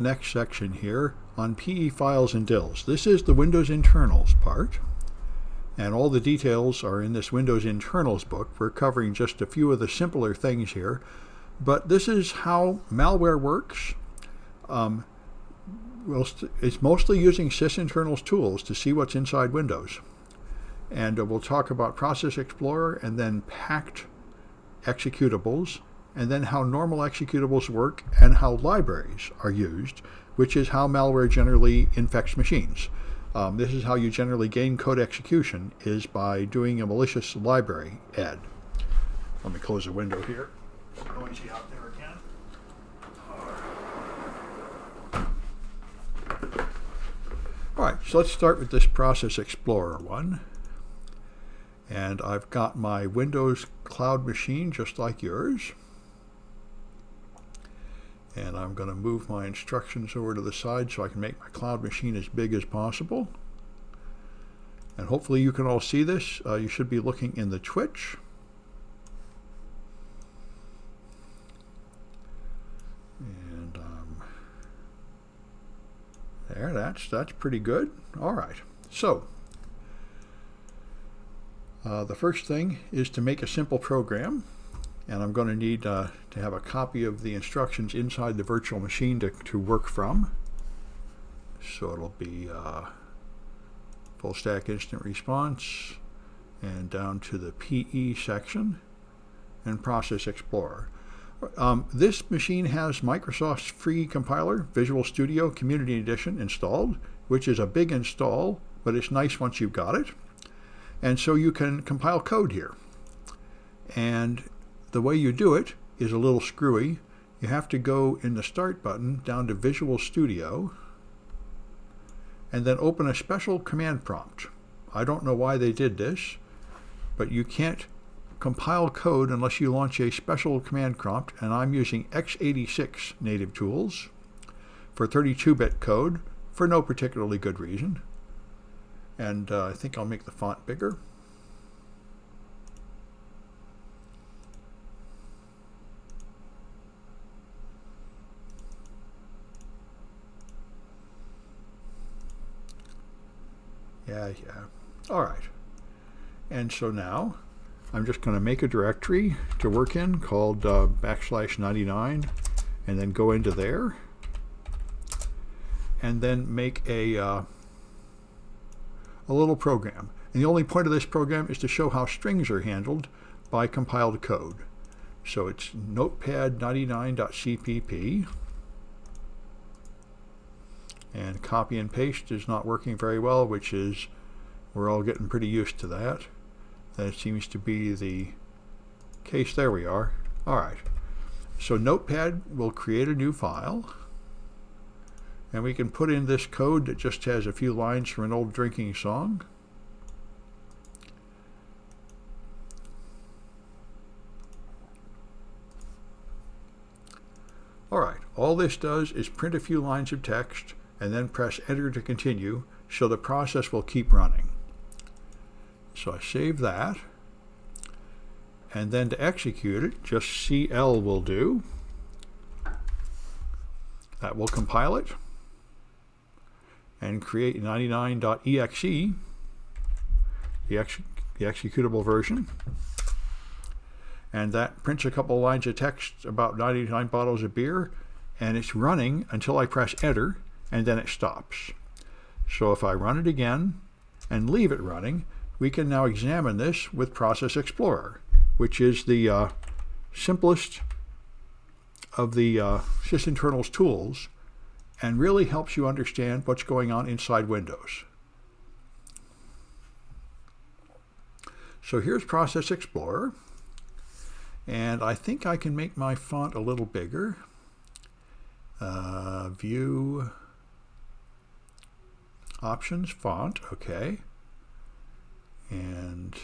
Next section here on PE files and DILs. This is the Windows internals part, and all the details are in this Windows internals book. We're covering just a few of the simpler things here, but this is how malware works. It's mostly using sysinternals tools to see what's inside Windows, and we'll talk about Process Explorer and then packed executables, and then how normal executables work and how libraries are used, which is how malware generally infects machines. This is how you generally gain code execution, is by doing a malicious library add. Let me close the window here. It's noisy out there again. All right, so let's start with this Process Explorer one. And I've got my Windows cloud machine just like yours. And I'm going to move my instructions over to the side so I can make my cloud machine as big as possible. And hopefully you can all see this. You should be looking in the Twitch. And there, that's pretty good. All right. So the first thing is to make a simple program. And I'm going to need to have a copy of the instructions inside the virtual machine to work from. So it'll be full stack instant response and down to the PE section and Process Explorer. This machine has Microsoft's free compiler, Visual Studio Community Edition, installed, which is a big install, but it's nice once you've got it. And so you can compile code here. And the way you do it is a little screwy. You have to go in the Start button down to Visual Studio and then open a special command prompt. I don't know why they did this, but you can't compile code unless you launch a special command prompt, and I'm using x86 native tools for 32-bit code for no particularly good reason. And I think I'll make the font bigger. Yeah. All right. And so now I'm just going to make a directory to work in called \99 and then go into there and then make a little program. And the only point of this program is to show how strings are handled by compiled code. So it's notepad99.cpp. And copy and paste is not working very well, which is, we're all getting pretty used to that. That seems to be the case. There we are. All right. So Notepad will create a new file. And we can put in this code that just has a few lines from an old drinking song. All right. All this does is print a few lines of text and then press enter to continue, so the process will keep running. So I save that, and then to execute it, just CL will do. That will compile it and create 99.exe, the executable version. And that prints a couple lines of text about 99 bottles of beer, and it's running until I press enter, and then it stops. So if I run it again and leave it running, we can now examine this with Process Explorer, which is the simplest of the sysinternals tools and really helps you understand what's going on inside Windows. So here's Process Explorer, and I think I can make my font a little bigger. View, options, font, okay. And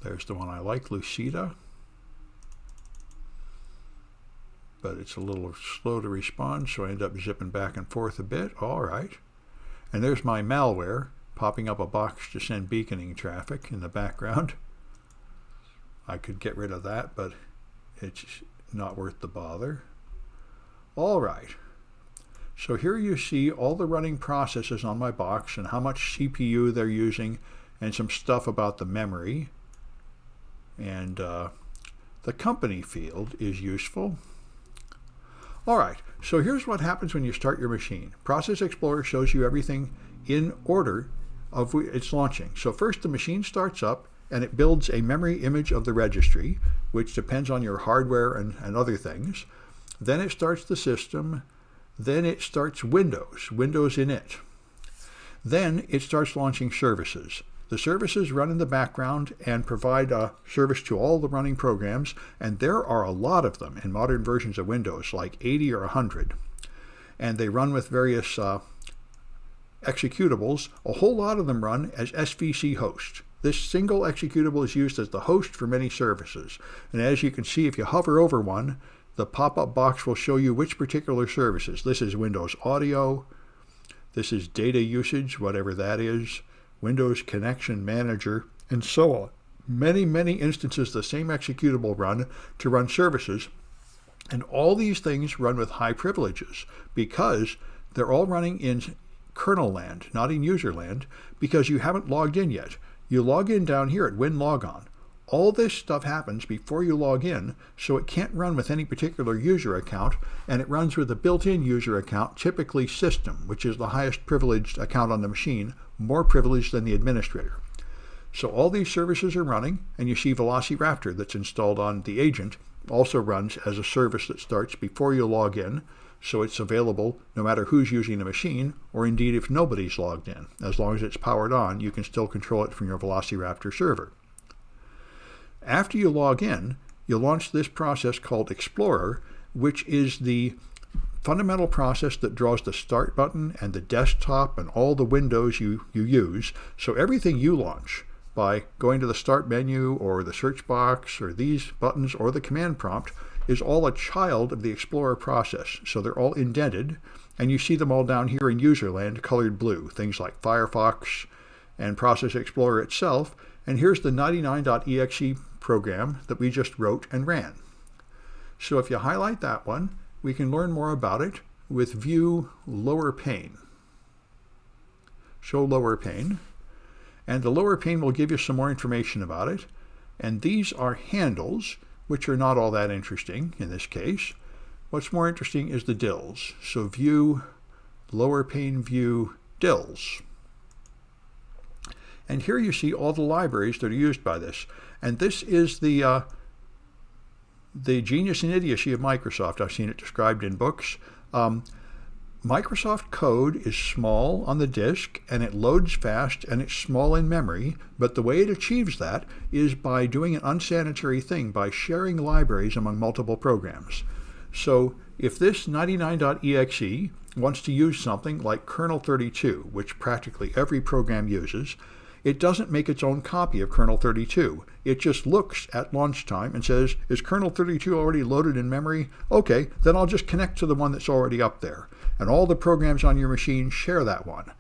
there's the one I like, Lucida. But it's a little slow to respond, so I end up zipping back and forth a bit. All right. And there's my malware popping up a box to send beaconing traffic in the background. I could get rid of that, but it's not worth the bother. All right. So here you see all the running processes on my box and how much CPU they're using and some stuff about the memory. And the company field is useful. All right, so here's what happens when you start your machine. Process Explorer shows you everything in order of its launching. So first the machine starts up and it builds a memory image of the registry, which depends on your hardware and other things. Then it starts the system. Then it starts Windows init. Then it starts launching services. The services run in the background and provide a service to all the running programs, and there are a lot of them in modern versions of Windows, like 80 or 100. And they run with various executables. A whole lot of them run as SVC host. This single executable is used as the host for many services. And as you can see, if you hover over one, the pop-up box will show you which particular services. This is Windows Audio. This is data usage, whatever that is. Windows Connection Manager, and so on. Many, many instances the same executable run to run services. And all these things run with high privileges because they're all running in kernel land, not in user land, because you haven't logged in yet. You log in down here at WinLogon. All this stuff happens before you log in, so it can't run with any particular user account, and it runs with a built-in user account, typically System, which is the highest privileged account on the machine, more privileged than the administrator. So all these services are running, and you see Velociraptor that's installed on the agent also runs as a service that starts before you log in, so it's available no matter who's using the machine, or indeed if nobody's logged in. As long as it's powered on, you can still control it from your Velociraptor server. After you log in, you'll launch this process called Explorer, which is the fundamental process that draws the start button and the desktop and all the windows you use. So everything you launch by going to the start menu or the search box or these buttons or the command prompt is all a child of the Explorer process. So they're all indented, and you see them all down here in user land colored blue, things like Firefox and Process Explorer itself. And here's the 99.exe program that we just wrote and ran. So if you highlight that one, we can learn more about it with View Lower Pane. Show Lower Pane. And the lower pane will give you some more information about it. And these are handles, which are not all that interesting in this case. What's more interesting is the DILs. So View Lower Pane View DILs. And here you see all the libraries that are used by this. And this is the genius and idiocy of Microsoft. I've seen it described in books. Microsoft code is small on the disk, and it loads fast, and it's small in memory. But the way it achieves that is by doing an unsanitary thing, by sharing libraries among multiple programs. So if this 99.exe wants to use something like kernel 32, which practically every program uses, it doesn't make its own copy of kernel 32. It just looks at launch time and says, is kernel 32 already loaded in memory? Okay, then I'll just connect to the one that's already up there. And all the programs on your machine share that one.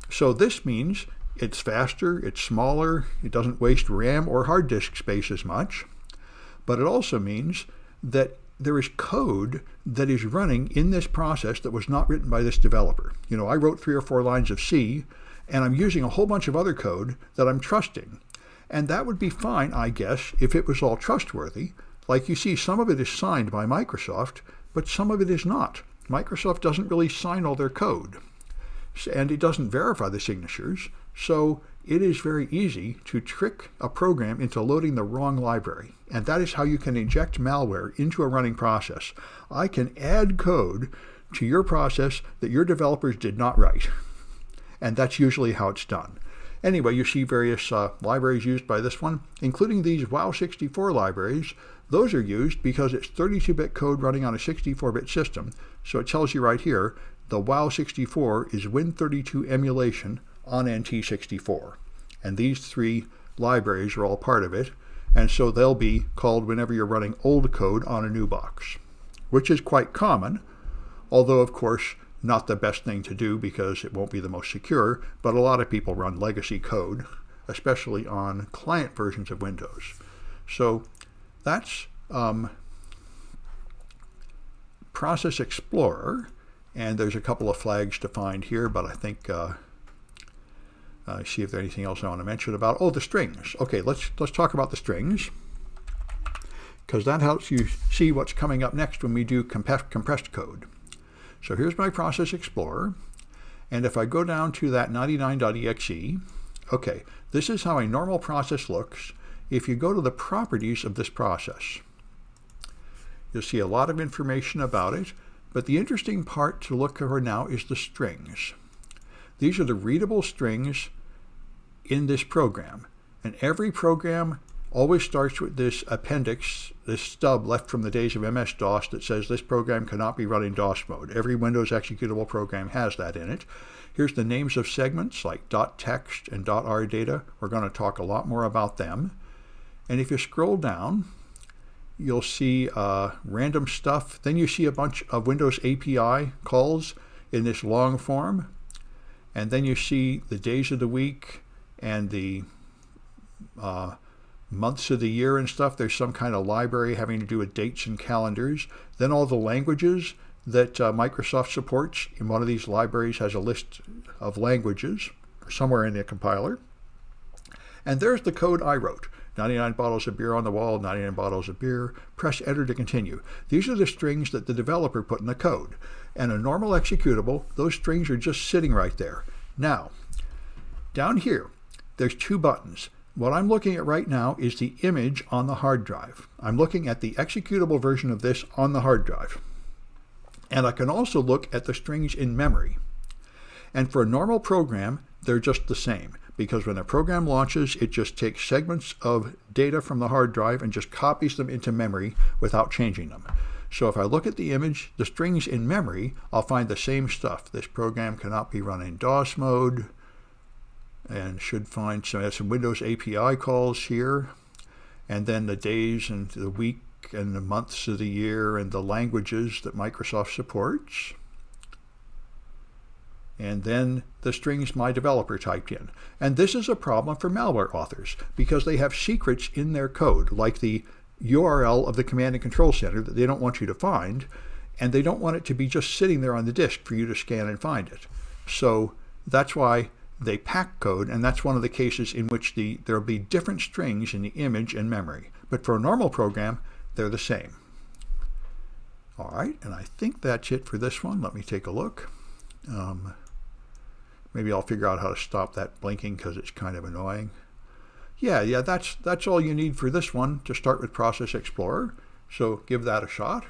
So this means it's faster, it's smaller, it doesn't waste RAM or hard disk space as much. But it also means that there is code that is running in this process that was not written by this developer. You know, I wrote 3 or 4 lines of C, and I'm using a whole bunch of other code that I'm trusting. And that would be fine, I guess, if it was all trustworthy. Like you see, some of it is signed by Microsoft, but some of it is not. Microsoft doesn't really sign all their code, and it doesn't verify the signatures, so it is very easy to trick a program into loading the wrong library. And that is how you can inject malware into a running process. I can add code to your process that your developers did not write. And that's usually how it's done. Anyway, you see various libraries used by this one, including these WOW64 libraries. Those are used because it's 32-bit code running on a 64-bit system. So it tells you right here, the WOW64 is Win32 emulation on NT64. And these 3 libraries are all part of it. And so they'll be called whenever you're running old code on a new box, which is quite common, although, of course, not the best thing to do because it won't be the most secure, but a lot of people run legacy code, especially on client versions of Windows. So that's Process Explorer, and there's a couple of flags to find here, but I think see if there's anything else I want to mention about. Oh, the strings. Okay, let's talk about the strings, because that helps you see what's coming up next when we do compressed code. So here's my Process Explorer, and if I go down to that 99.exe, okay, this is how a normal process looks. If you go to the properties of this process, you'll see a lot of information about it, but the interesting part to look for now is the strings. These are the readable strings in this program, and every program always starts with this appendix, this stub left from the days of MS-DOS that says this program cannot be run in DOS mode. Every Windows executable program has that in it. Here's the names of segments like .text and .r data. We're going to talk a lot more about them. And if you scroll down, you'll see random stuff. Then you see a bunch of Windows API calls in this long form. And then you see the days of the week and the months of the year and stuff. There's some kind of library having to do with dates and calendars. Then all the languages that Microsoft supports. In one of these libraries has a list of languages somewhere in the compiler. And there's the code I wrote. 99 bottles of beer on the wall, 99 bottles of beer. Press enter to continue. These are the strings that the developer put in the code. And a normal executable, those strings are just sitting right there. Now, down here, there's two buttons. What I'm looking at right now is the image on the hard drive. I'm looking at the executable version of this on the hard drive. And I can also look at the strings in memory. And for a normal program, they're just the same, because when a program launches, it just takes segments of data from the hard drive and just copies them into memory without changing them. So if I look at the image, the strings in memory, I'll find the same stuff. This program cannot be run in DOS mode, and should find some Windows API calls here, and then the days and the week and the months of the year and the languages that Microsoft supports. And then the strings my developer typed in. And this is a problem for malware authors, because they have secrets in their code, like the URL of the command and control center that they don't want you to find, and they don't want it to be just sitting there on the disk for you to scan and find it. So that's why they pack code, and that's one of the cases in which there'll be different strings in the image and memory. But for a normal program, they're the same. All right, and I think that's it for this one. Let me take a look. Maybe I'll figure out how to stop that blinking because it's kind of annoying. Yeah, that's all you need for this one to start with Process Explorer. So give that a shot.